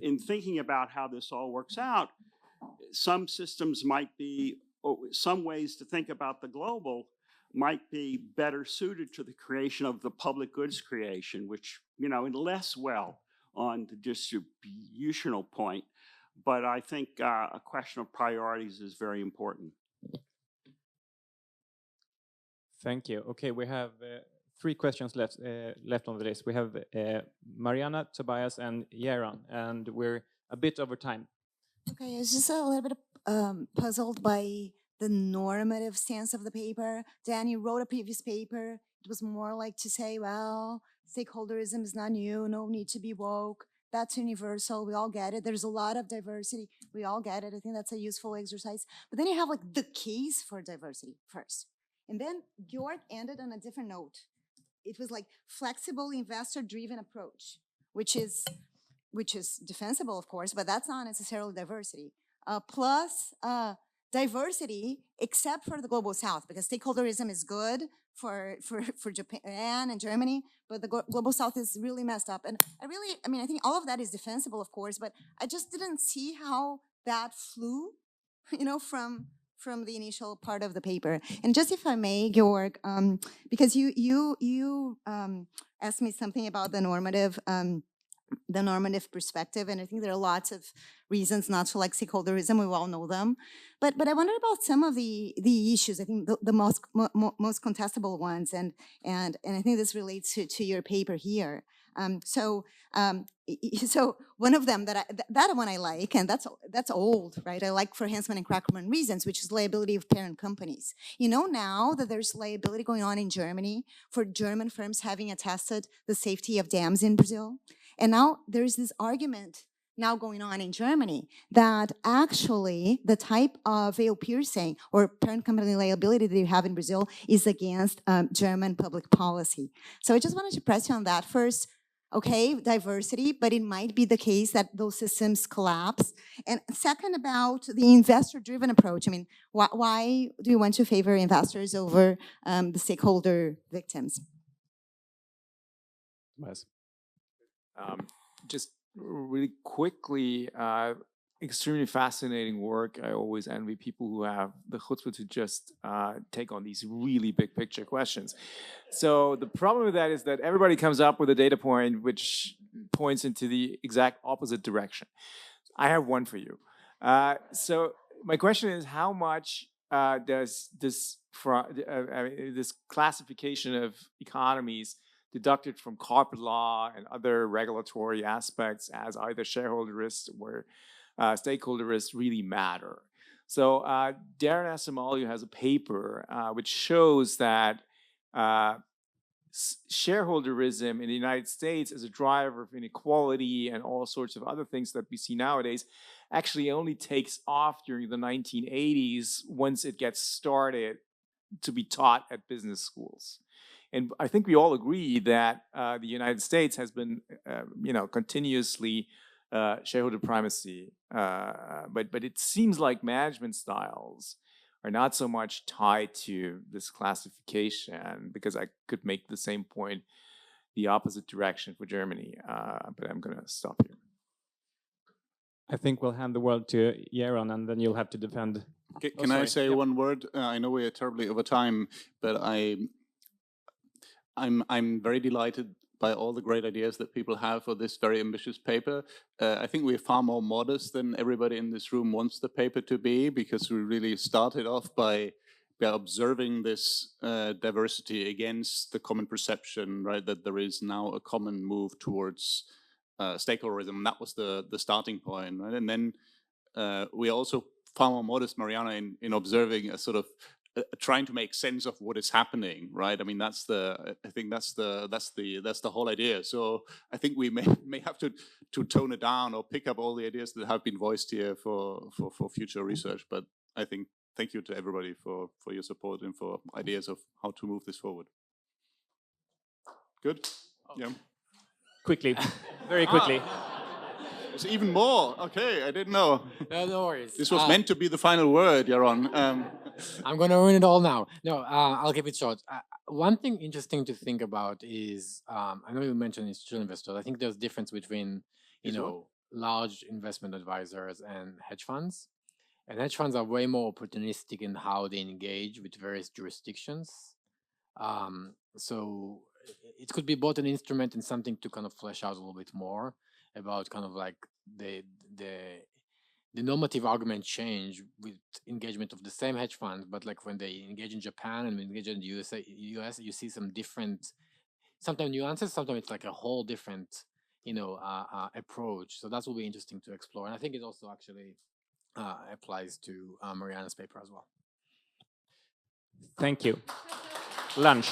in thinking about how this all works out, some systems might be, or some ways to think about the global might be better suited to the creation of the public goods creation, which, you know, and less well on the distributional point. But I think a question of priorities is very important.
Thank you. Okay, we have 3 questions left on the list. We have Mariana, Tobias, and Yaron, and we're a bit over time.
Okay, I was just a little bit puzzled by the normative stance of the paper. Dan, you wrote a previous paper. It was more like to say, well, stakeholderism is not new, no need to be woke. That's universal, we all get it. There's a lot of diversity, we all get it. I think that's a useful exercise. But then you have like the case for diversity first. And then Georg ended on a different note. It was like flexible investor-driven approach, which is defensible, of course, but that's not necessarily diversity. Plus diversity, except for the global south, because stakeholderism is good for Japan and Germany, but the global south is really messed up. And I mean, I think all of that is defensible, of course, but I just didn't see how that flew, you know, from the initial part of the paper. And just if I may, Georg, because you asked me something about the normative perspective, and I think there are lots of reasons not to like stakeholderism. We all know them, but I wonder about some of the issues. I think the most contestable ones, and I think this relates to your paper here. So one of them that one I like, and that's old, right? I like for Hansman and Krackerman reasons, which is liability of parent companies. You know, now that there's liability going on in Germany for German firms having attested the safety of dams in Brazil. And now there's this argument now going on in Germany that actually the type of veil piercing or parent company liability that you have in Brazil is against German public policy. So I just wanted to press you on that first. Okay, diversity, but it might be the case that those systems collapse. And second, about the investor-driven approach. I mean, why do you want to favor investors over the stakeholder victims?
Yes.
Just really quickly, extremely fascinating work. I always envy people who have the chutzpah to just take on these really big picture questions. So the problem with that is that everybody comes up with a data point which points into the exact opposite direction. I have one for you. So my question is, how much does this classification of economies deducted from corporate law and other regulatory aspects as either shareholder risks or stakeholder risks really matter? So Darren Asamoah has a paper which shows that shareholderism in the United States as a driver of inequality and all sorts of other things that we see nowadays actually only takes off during the 1980s once it gets started to be taught at business schools. And I think we all agree that the United States has been, continuously shareholder primacy, but it seems like management styles are not so much tied to this classification, because I could make the same point the opposite direction for Germany, but I'm going to stop here.
I think we'll hand the word to Jeroen, and then you'll have to defend.
Can I say one word? I know we are terribly over time, but I'm very delighted by all the great ideas that people have for this very ambitious paper. I think we're far more modest than everybody in this room wants the paper to be, because we really started off by observing this diversity against the common perception, right, that there is now a common move towards stakeholderism. That was the starting point, right? And then we also far more modest, Mariana, in observing a sort of trying to make sense of what is happening, right? I mean, I think that's the whole idea. So I think we may have to tone it down or pick up all the ideas that have been voiced here for future research. But I think thank you to everybody for your support and for ideas of how to move this forward. Good? Yeah.
Quickly, very quickly.
There's even more. Okay, I didn't know.
No worries.
This was meant to be the final word, Jeroen.
I'm going to ruin it all now. No, I'll keep it short. One thing interesting to think about is, I know you mentioned institutional investors. I think there's a difference between, large investment advisors and hedge funds. And hedge funds are way more opportunistic in how they engage with various jurisdictions. So it could be both an instrument and something to kind of flesh out a little bit more about kind of like the normative argument change with engagement of the same hedge funds, but like when they engage in Japan and engage in the US, you see some different, sometimes nuances, sometimes it's like a whole different, approach. So that will be interesting to explore. And I think it also actually applies to Mariana's paper as well.
Thank you. Lunch.